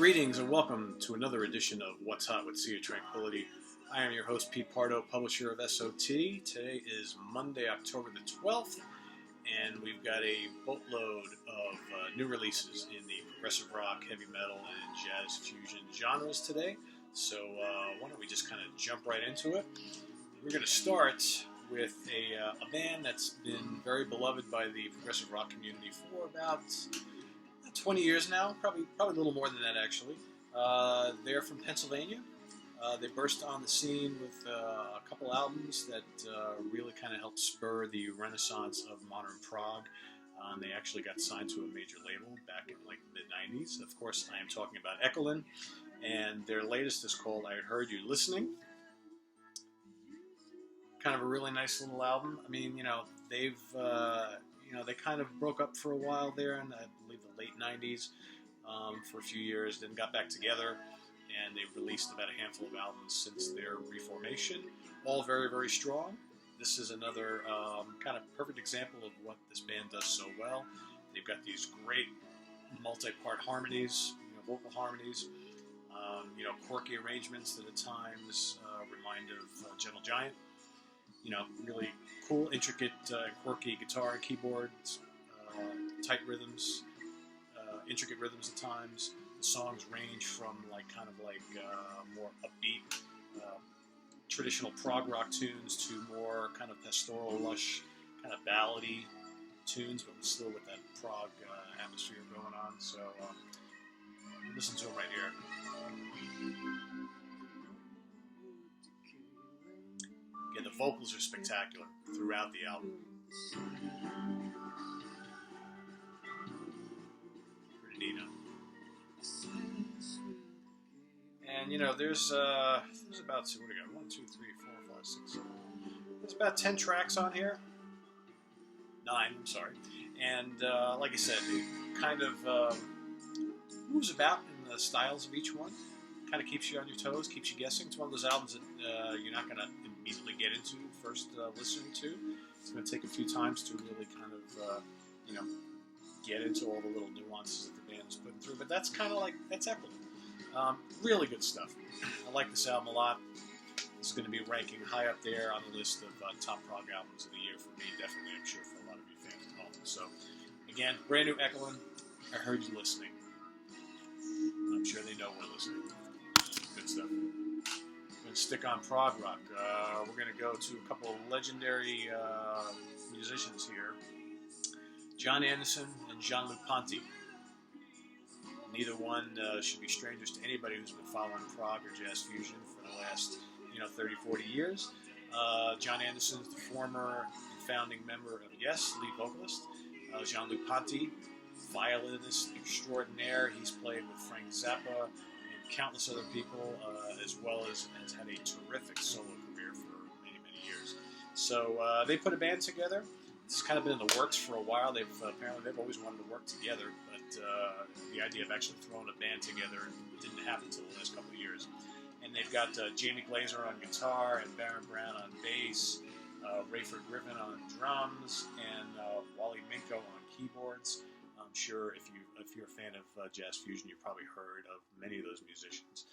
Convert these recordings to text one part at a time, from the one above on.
Greetings and welcome to another edition of What's Hot with Tranquility. I am your host, Pete Pardo, publisher of SOT. Today is Monday, October the 12th, and we've got a boatload of new releases in the progressive rock, heavy metal, and jazz fusion genres today. So why don't we just kind of jump right into it. We're going to start with a band that's been very beloved by the progressive rock community for about 20 years now, probably a little more than that actually. They're from Pennsylvania. They burst on the scene with a couple albums that really kind of helped spur the renaissance of modern prog. They actually got signed to a major label back in like the mid-90s. Of course, I am talking about Echolyn, and their latest is called I Heard You Listening. Kind of a really nice little album. I mean, they've they kind of broke up for a while there in, I believe, the late 90s for a few years, then got back together, and they've released about a handful of albums since their reformation, all very, very strong. This is another kind of perfect example of what this band does so well. They've got these great multi-part harmonies, vocal harmonies, quirky arrangements that at times remind of Gentle Giant. Really cool, intricate, quirky guitar and keyboards, tight rhythms, intricate rhythms at times. The songs range from more upbeat, traditional prog rock tunes to more kind of pastoral, lush, kind of ballady tunes, but still with that prog atmosphere going on. So listen to it right here. Yeah, the vocals are spectacular throughout the album. Pretty neat, huh? And there's about, what do we got? 1, 2, 3, 4, 5, 6, 7. There's about 10 tracks on here. 9, I'm sorry. And like I said, it kind of moves about in the styles of each one. Kind of keeps you on your toes, keeps you guessing. It's one of those albums that you're not going to immediately get into first listening to. It's going to take a few times to really kind of, get into all the little nuances that the band is putting through. But that's kind of that's Echolyn. Really good stuff. I like this album a lot. This is going to be ranking high up there on the list of top prog albums of the year for me, definitely, I'm sure, for a lot of you fans at home. So, again, brand new Echolyn. I heard you listening. I'm sure they know we're listening. Good stuff. We're going to stick on prog rock. We're going to go to a couple of legendary musicians here. Jon Anderson and Jean-Luc Ponty. Neither one should be strangers to anybody who's been following prog or jazz fusion for the last 30, 40 years. Jon Anderson is the former founding member of Yes, lead vocalist. Jean-Luc Ponty, violinist extraordinaire. He's played with Frank Zappa and countless other people, as well as has had a terrific solo career for many, many years. So they put a band together. It's kind of been in the works for a while. Apparently they've always wanted to work together, but the idea of actually throwing a band together didn't happen until the last couple of years. And they've got Jamie Glazer on guitar and Baron Brown on bass, Rayford Griffin on drums, and Wally Minko on keyboards. I'm sure if you're a fan of jazz fusion, you've probably heard of many of those musicians.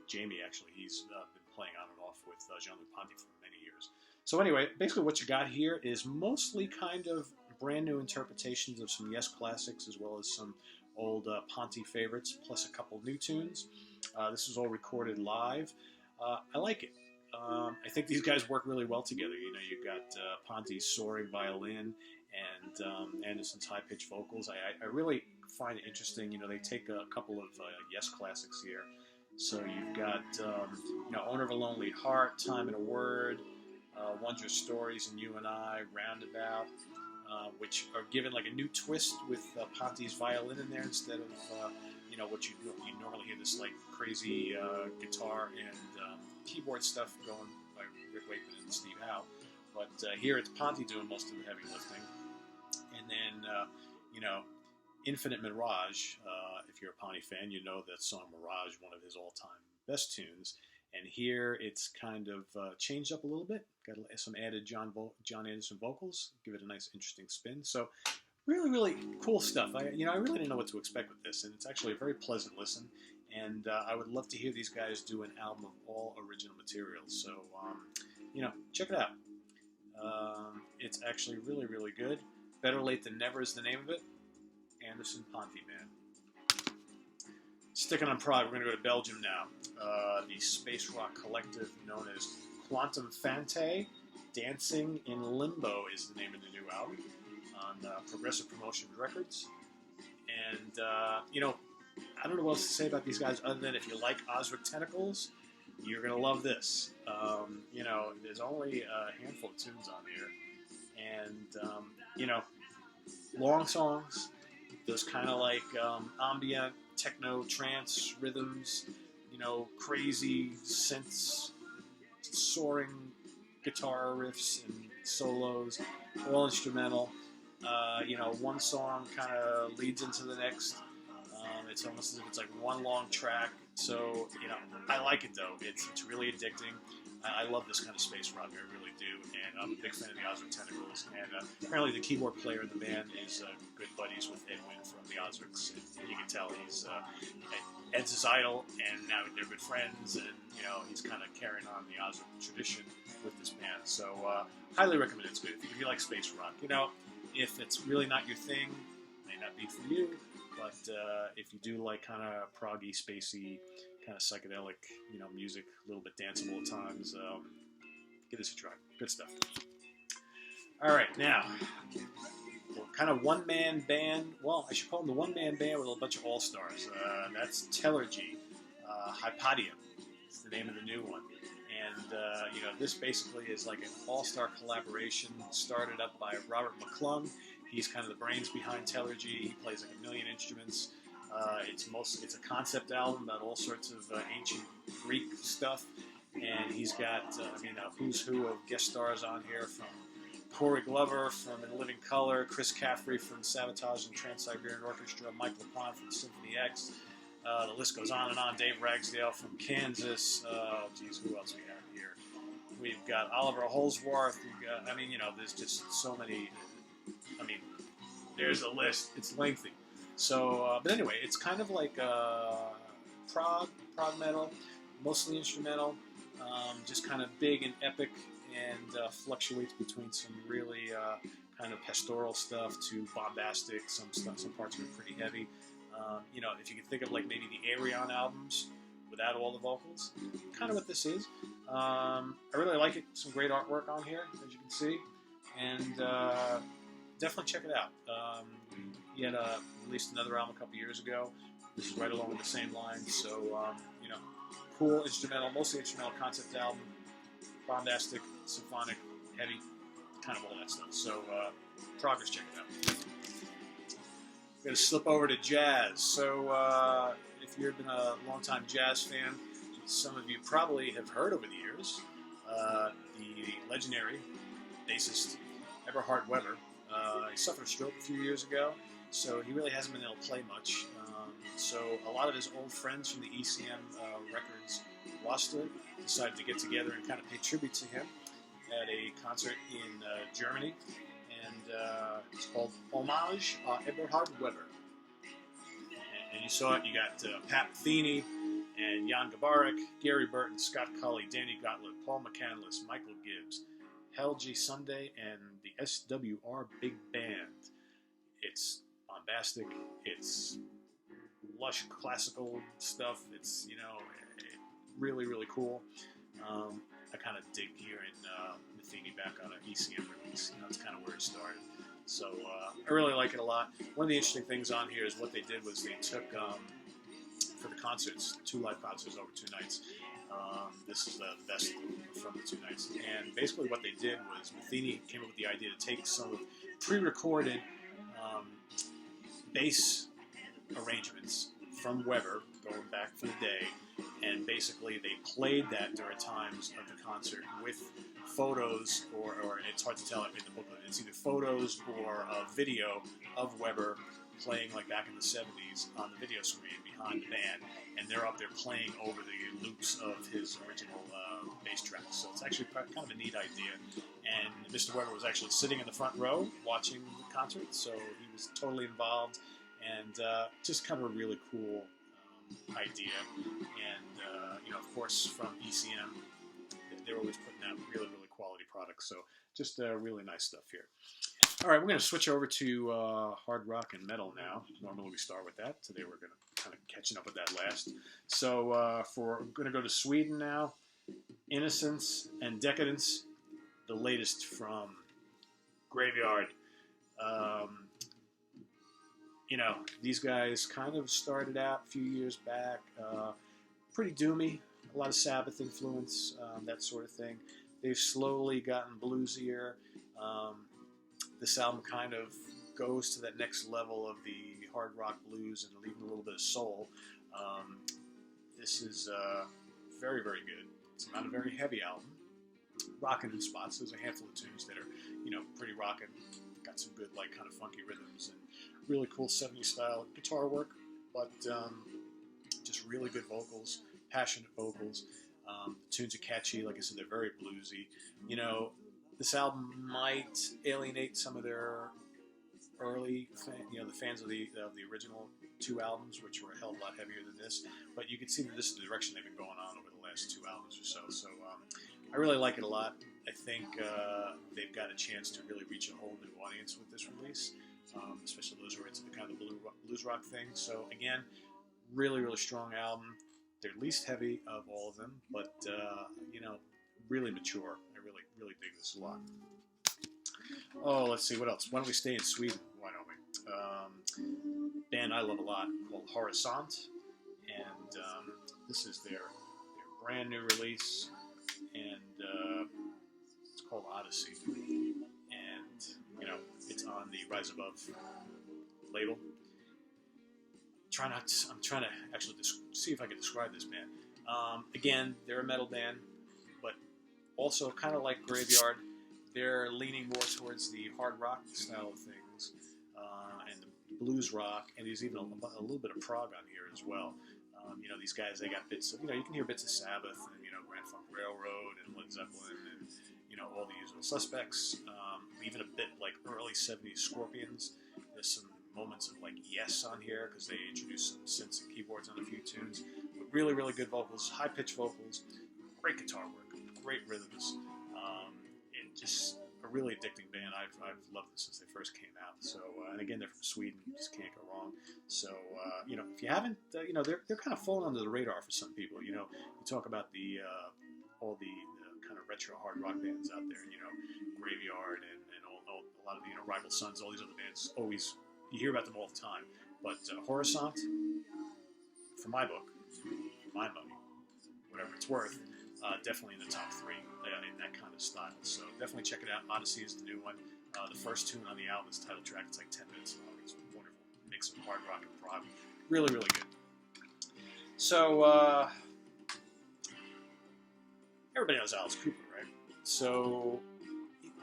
Jamie, actually, he's been playing on and off with Jean-Luc Ponty for many years. So anyway, basically what you got here is mostly kind of brand new interpretations of some Yes classics as well as some old Ponty favorites, plus a couple new tunes. This is all recorded live. I like it. I think these guys work really well together. You've got Ponty's soaring violin and Anderson's high-pitched vocals. I really find it interesting. They take a couple of Yes classics here. So you've got Owner of a Lonely Heart, Time and a Word, Wondrous Stories, and You and I, Roundabout, which are given like a new twist with Ponty's violin in there instead of what you normally hear, this like crazy guitar and keyboard stuff going by Rick Wakeman and Steve Howe. But here it's Ponty doing most of the heavy lifting. And then, Infinite Mirage, if you're a Ponty fan, you know that song Mirage, one of his all-time best tunes. And here it's kind of changed up a little bit. Got some added John Anderson vocals, give it a nice, interesting spin. So really, really cool stuff. I really didn't know what to expect with this, and it's actually a very pleasant listen. And I would love to hear these guys do an album of all original materials. So, check it out. It's actually really, really good. Better Late Than Never is the name of it. Anderson Ponty Band. Sticking on Prague, we're going to go to Belgium now. The space rock collective known as Quantum Fantay, Dancing in Limbo is the name of the new album on Progressive Promotion Records. And, I don't know what else to say about these guys other than if you like Ozric Tentacles, you're going to love this. There's only a handful of tunes on here. And, long songs, those kind of like ambient, techno, trance rhythms, crazy synths, soaring guitar riffs and solos, all instrumental. One song kind of leads into the next. It's almost as if it's like one long track. So, I like it though. It's really addicting. I love this kind of space rock. I really do. And I'm a big fan of the Ozric Tentacles. And apparently the keyboard player in the band is good buddies with Edwin from the Ozrics. And you can tell Ed's his idol, and now they're good friends. And, he's kind of carrying on the Ozric tradition with this band. So, highly recommend it. It's good. If you like space rock, if it's really not your thing, it may not be for you. But if you do like kind of proggy, spacey, kind of psychedelic, music, a little bit danceable at times, give this a try. Good stuff. All right, now, kind of one-man band. Well, I should call them the one-man band with a bunch of all-stars. That's Telergy. Hypatia is the name of the new one. And, this basically is like an all-star collaboration started up by Robert McClung. He's kind of the brains behind Telergy. He plays like a million instruments. It's a concept album about all sorts of ancient Greek stuff. And he's got, a who's who of guest stars on here from Corey Glover from In Living Color, Chris Caffrey from Sabotage and Trans-Siberian Orchestra, Mike LaPlante from Symphony X. The list goes on and on. Dave Ragsdale from Kansas. Who else we have here? We've got Oliver Holsworth. There's just so many. There's a list. It's lengthy. So, but anyway, it's kind of like prog metal, mostly instrumental, just kind of big and epic, and fluctuates between some really kind of pastoral stuff to bombastic. Some parts are pretty heavy. If you can think of like maybe the Arion albums without all the vocals, kind of what this is. I really like it. Some great artwork on here, as you can see, and definitely check it out. He had released another album a couple years ago. This is right along the same lines. So, cool instrumental, mostly instrumental concept album, bombastic, symphonic, heavy, kind of all that stuff. So, Progress, check it out. We're going to slip over to jazz. So, if you've been a long-time jazz fan, some of you probably have heard over the years the legendary bassist Eberhard Weber. He suffered a stroke a few years ago, so he really hasn't been able to play much. So a lot of his old friends from the ECM Records roster decided to get together and kind of pay tribute to him at a concert in Germany. And it's called Hommage à Eberhard Weber. And you saw it. You got Pat Metheny and Jan Gabarek, Gary Burton, Scott Culley, Danny Gottlieb, Paul McCandless, Michael Gibbs, Helgi Sunday, and the SWR Big Band. It's bombastic. It's lush classical stuff. It's, really, really cool. I kind of dig hearing Metheny back on an ECM release. That's kind of where it started. So I really like it a lot. One of the interesting things on here is what they did was they took, for the concerts, 2 live concerts over 2 nights. This is the best from the 2 nights. And basically what they did was Metheny came up with the idea to take some pre-recorded bass arrangements from Weber, going back for the day, and basically they played that during times of the concert with photos, or it's hard to tell in the booklet, it's either photos or a video of Weber playing like back in the 70s on the video screen behind the band, and they're up there playing over the loops of his original bass tracks. So it's actually kind of a neat idea. And Mr. Weber was actually sitting in the front row watching the concert, so he was totally involved, and just kind of a really cool idea. And of course, from ECM, they're always putting out really, really quality products. So just really nice stuff here. All right, we're going to switch over to hard rock and metal now. Normally we start with that. Today we're going to kind of catching up with that last. So we're going to go to Sweden now. Innocence and Decadence, the latest from Graveyard. These guys kind of started out a few years back, pretty doomy, a lot of Sabbath influence, that sort of thing. They've slowly gotten bluesier. This album kind of goes to that next level of the hard rock blues and leaving a little bit of soul. This is very, very good. It's not a very heavy album. Rockin' in spots. There's a handful of tunes that are, pretty rockin'. Got some good, like, kind of funky rhythms and really cool 70s style guitar work, but just really good vocals, passionate vocals. The tunes are catchy. Like I said, they're very bluesy. This album might alienate some of their early, the fans of the original two albums, which were a hell of a lot heavier than this. But you can see that this is the direction they've been going on over the last two albums or so. So I really like it a lot. I think they've got a chance to really reach a whole new audience with this release, especially those who are into the kind of blues rock thing. So again, really, really strong album. They're least heavy of all of them, but really mature. I really, really dig this a lot. Oh, let's see, what else? Why don't we stay in Sweden? Why don't we? Band I love a lot called Horisont, and this is their brand new release, and it's called Odyssey, and it's on the Rise Above label. I'm trying to actually see if I can describe this band. Again, they're a metal band, but also kind of like Graveyard, they're leaning more towards the hard rock style of things, and the blues rock, and there's even a little bit of prog on here as well. These guys, they got bits of, you can hear bits of Sabbath and, Grand Funk Railroad and Led Zeppelin and, all the usual suspects. Even a bit like early 70s Scorpions. There's some moments of like Yes on here because they introduced some synths and keyboards on a few tunes. But really, really good vocals, high-pitched vocals, great guitar work, great rhythms. And just a really addicting band. I've loved this since they first came out. So, and again, they're from Sweden. You just can't go wrong. So, if you haven't, they're kind of falling under the radar for some people. You talk about all the kind of retro hard rock bands out there. Graveyard and all a lot of the Rival Sons, all these other bands. Always you hear about them all the time. But Horisont, for my book, for my money, whatever it's worth, definitely in the top three in that kind of style. So definitely check it out. Odyssey is the new one. The first tune on the album is the title track. It's like 10 minutes long. It's wonderful. Mix of hard rock and prog. Really, really good. So everybody knows Alice Cooper, right? So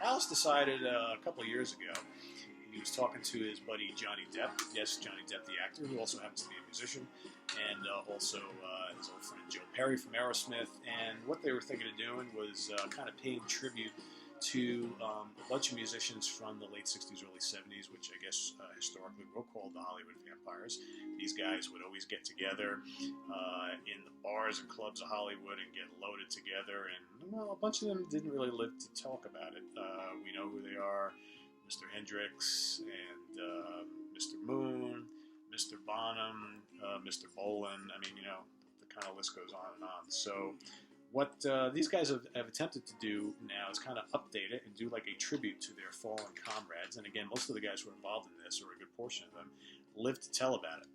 Alice decided a couple of years ago, he was talking to his buddy Johnny Depp. Yes, Johnny Depp, the actor, who also happens to be a musician, and also his old friend Joe Perry from Aerosmith. And what they were thinking of doing was kind of paying tribute to a bunch of musicians from the late 60s, early 70s, which I guess historically were called the Hollywood Vampires. These guys would always get together in the bars and clubs of Hollywood and get loaded together. And, well, a bunch of them didn't really live to talk about it. We know who they are. Mr. Hendrix and Mr. Moon, Mr. Bonham, Mr. Bolan. I mean, the kind of list goes on and on. So what these guys have attempted to do now is kind of update it and do like a tribute to their fallen comrades. And again, most of the guys who are involved in this, or a good portion of them, live to tell about it.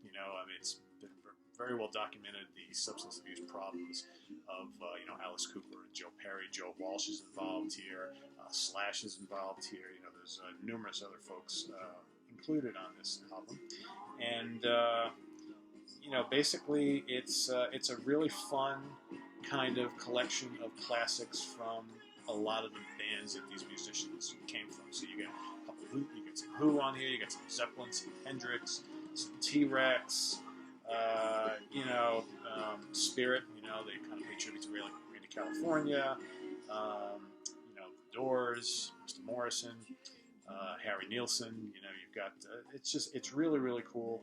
It's been very well documented, the substance abuse problems of Alice Cooper and Joe Perry. Joe Walsh is involved here. Slash is involved here. There's numerous other folks included on this album, and basically it's a really fun kind of collection of classics from a lot of the bands that these musicians came from. So you got some Who on here. You got some Zeppelin, some Hendrix, some T-Rex. Spirit. They kind of pay tribute to Randy California. The Doors, Mr. Morrison, Harry Nilsson. You've got it's really, really cool.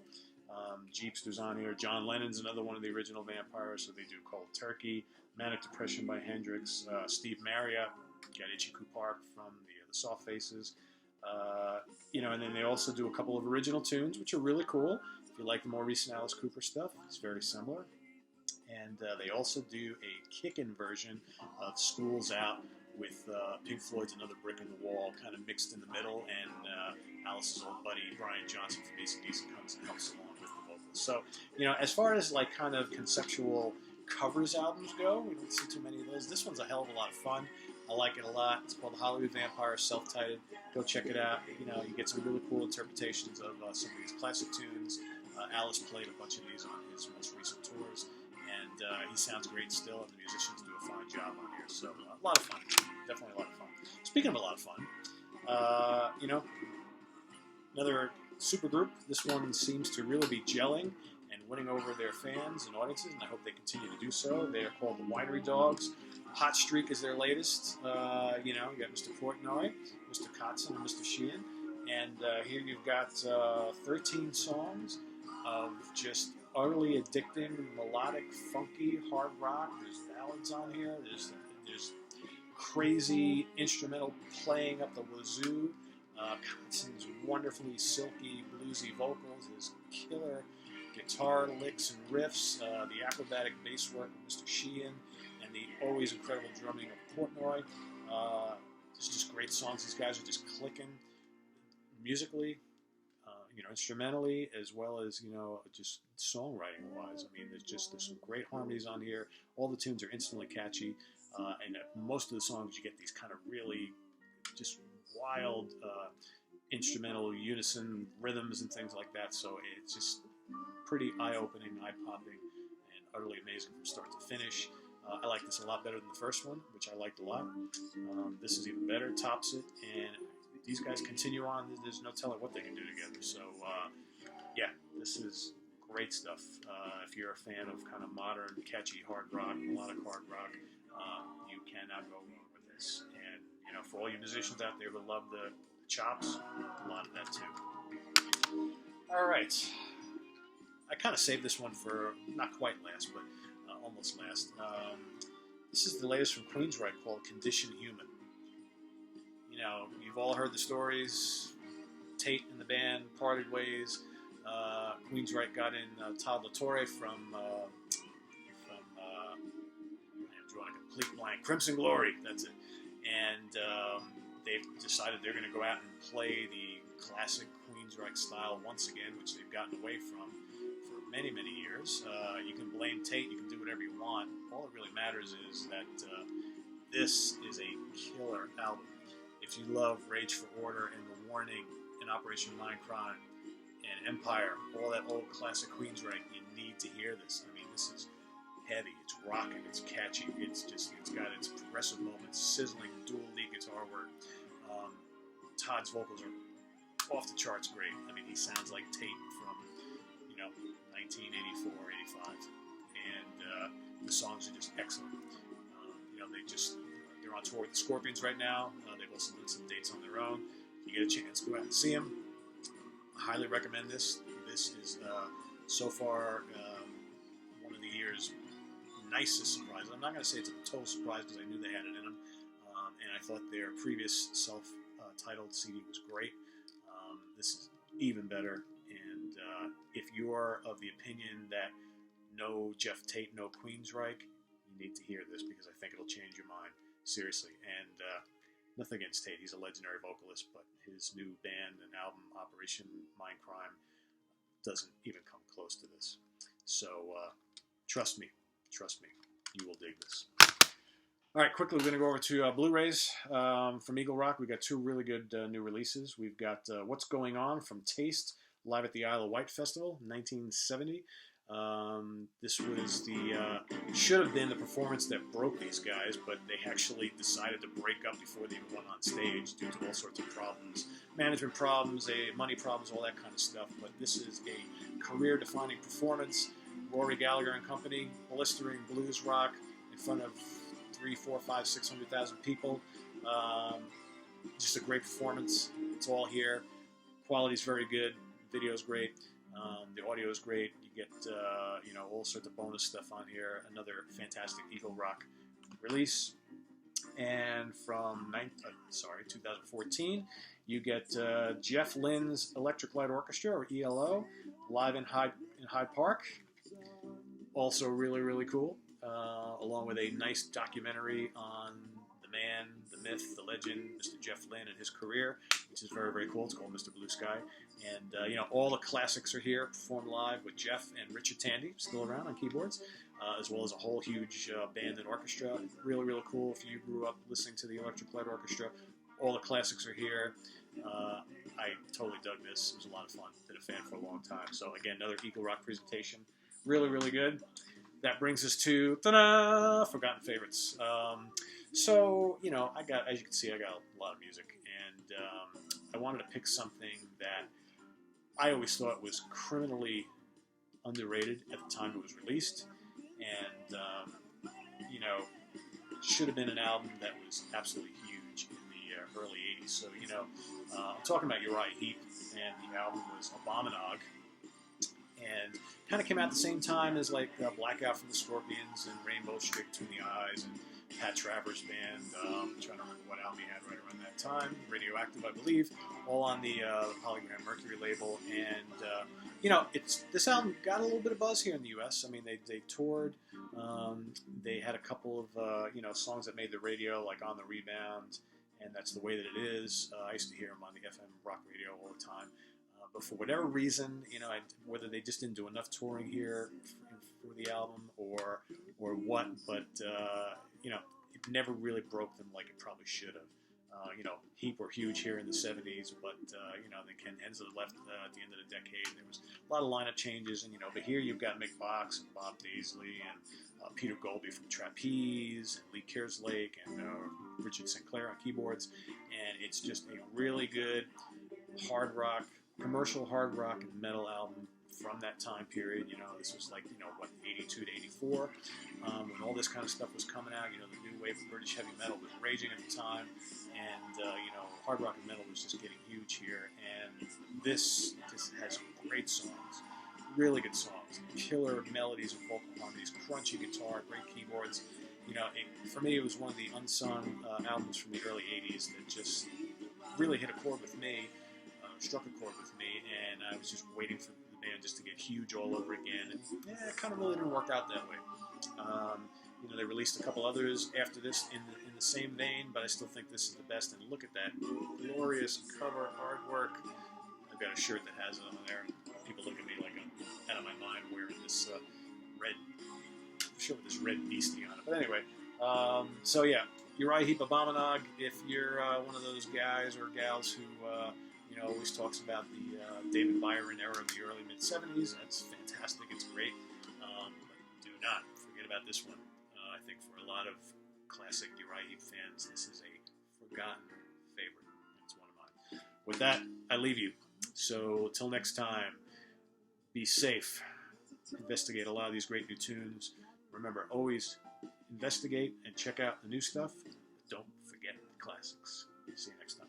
Jeepster's on here. John Lennon's another one of the original Vampires, so they do Cold Turkey, Manic Depression by Hendrix, Steve Marriott, got Itchy Coo Park from the Soft Faces, and then they also do a couple of original tunes, which are really cool. If you like the more recent Alice Cooper stuff, it's very similar. And they also do a kick-in version of School's Out with Pink Floyd's Another Brick in the Wall kind of mixed in the middle, and Alice's old buddy Brian Johnson from AC/DC comes and helps along with the vocals. So, as far as like kind of conceptual covers albums go, we don't see too many of those. This one's a hell of a lot of fun. I like it a lot. It's called The Hollywood Vampire, self-titled. Go check it out. You get some really cool interpretations of some of these classic tunes. Alice played a bunch of these on his most recent tours, and he sounds great still, and the musicians do a fine job on here. So a lot of fun. Definitely a lot of fun. Speaking of a lot of fun, another super group. This one seems to really be gelling and winning over their fans and audiences, and I hope they continue to do so. They are called the Winery Dogs. Hot Streak is their latest. You got Mr. Portnoy, Mr. Kotzen, and Mr. Sheehan. And here you've got 13 songs of just utterly addicting, melodic, funky, hard rock. There's ballads on here. There's crazy instrumental playing up the wazoo. Kotzen's wonderfully silky, bluesy vocals. His killer guitar licks and riffs. The acrobatic bass work of Mr. Sheehan. And the always incredible drumming of Portnoy. There's just great songs. These guys are just clicking musically, instrumentally, as well as, just songwriting-wise. I mean, there's some great harmonies on here. All the tunes are instantly catchy. And most of the songs, you get these kind of really just wild instrumental unison rhythms and things like that. So it's just pretty eye-opening, eye-popping, and utterly amazing from start to finish. I like this a lot better than the first one, which I liked a lot. This is even better, tops it, and these guys continue on. There's no telling what they can do together. So, this is great stuff. If you're a fan of kind of modern, catchy hard rock, melodic hard rock, you cannot go wrong with this. And, for all you musicians out there who love the chops, a lot of that too. All right. I kind of saved this one for not quite last, but almost last. This is the latest from Queensryche called Condition Human. You've all heard the stories. Tate and the band parted ways. Queensryche got in Todd LaTorre from I'm drawing a complete blank. Crimson Glory, that's it. And they've decided they're going to go out and play the classic Queensryche style once again, which they've gotten away from for many, many years. You can blame Tate, you can do whatever you want. All that really matters is that this is a killer album. If you love Rage for Order and The Warning and Operation Mindcrime and Empire, all that old classic Queensryche, you need to hear this. I mean, this is heavy, it's rocking, it's catchy, it's got its progressive moments, sizzling dual lead guitar work. Todd's vocals are off the charts great. I mean, he sounds like Tate from 1984, 85, and the songs are just excellent. They're on tour with the Scorpions right now. They've also done some dates on their own. If you get a chance, go out and see them. I highly recommend this. This is so far one of the year's nicest surprises. I'm not going to say it's a total surprise because I knew they had it in them, and I thought their previous self-titled CD was great. This is even better, and if you're of the opinion that no Jeff Tate, no Queensryche, you need to hear this because I think it'll change your mind, seriously. And nothing against Tate, he's a legendary vocalist, but his new band and album, Operation Mindcrime, doesn't even come close to this. So trust me, you will dig this. All right, quickly, we're going to go over to Blu-rays from Eagle Rock. We've got two really good new releases. We've got What's Going On from Taste, live at the Isle of Wight Festival, 1970. This was the should have been the performance that broke these guys, but they actually decided to break up before they even went on stage due to all sorts of problems, management problems, money problems, all that kind of stuff. But this is a career-defining performance. Rory Gallagher and company, blistering blues rock in front of 3, 4, 5, 600,000 people. Just a great performance. It's all here. Quality's very good. Video's great. The audio is great. You get all sorts of bonus stuff on here. Another fantastic Eco Rock release. And from 2014, you get Jeff Lynne's Electric Light Orchestra, or ELO, live in Hyde Park. Also really, really cool. Along with a nice documentary on the man, the myth, the legend, Mr. Jeff Lynne and his career, which is very, very cool. It's called Mr. Blue Sky. And, all the classics are here, performed live with Jeff and Richard Tandy, still around on keyboards, as well as a whole huge band and orchestra. Really, really cool. If you grew up listening to the Electric Light Orchestra, all the classics are here. I totally dug this. It was a lot of fun. Been a fan for a long time. So, again, another Eagle Rock presentation. Really, really good. That brings us to, ta-da, Forgotten Favorites. So, as you can see, I got a lot of music. And I wanted to pick something that I always thought was criminally underrated at the time it was released. And, should have been an album that was absolutely huge in the early 80s. So, I'm talking about Uriah Heep, and the album was Abominog. And kind of came out at the same time as like Blackout from the Scorpions and Rainbow Straight Between the Eyes and Pat Travers Band. I'm trying to remember what album he had right around that time. Radioactive, I believe, all on the Polygram Mercury label. And this album got a little bit of buzz here in the U.S. I mean, they toured. They had a couple of songs that made the radio, like On the Rebound, and That's the Way That It Is. I used to hear them on the FM rock radio all the time. But for whatever reason, whether they just didn't do enough touring here for the album or what, but it never really broke them like it probably should have. Heep were huge here in the 70s, but then Ken Hensley left at the end of the decade. There was a lot of lineup changes, and but here you've got Mick Box and Bob Daisley and Peter Golby from Trapeze and Lee Kerslake and Richard Sinclair on keyboards, and it's just a really good hard rock. Commercial hard rock and metal album from that time period. This was like, 82 to 84, when all this kind of stuff was coming out. The new wave of British heavy metal was raging at the time, and, hard rock and metal was just getting huge here. And this has great songs, really good songs, killer melodies and vocal harmonies, crunchy guitar, great keyboards. For me, it was one of the unsung albums from the early 80s that just really hit a chord with me. Struck a chord with me, and I was just waiting for the band just to get huge all over again. And it kind of really didn't work out that way. They released a couple others after this in the same vein, but I still think this is the best. And look at that glorious cover artwork. I've got a shirt that has it on there. People look at me like I'm out of my mind wearing this red shirt with this red beastie on it. But anyway, Uriah Heep, Abominog. If you're one of those guys or gals who always talks about the David Byron era of the early mid-70s. That's fantastic. It's great. But do not forget about this one. I think for a lot of classic Uriah Heep fans, this is a forgotten favorite. It's one of mine. With that, I leave you. So, till next time, be safe. Investigate a lot of these great new tunes. Remember, always investigate and check out the new stuff. But don't forget the classics. See you next time.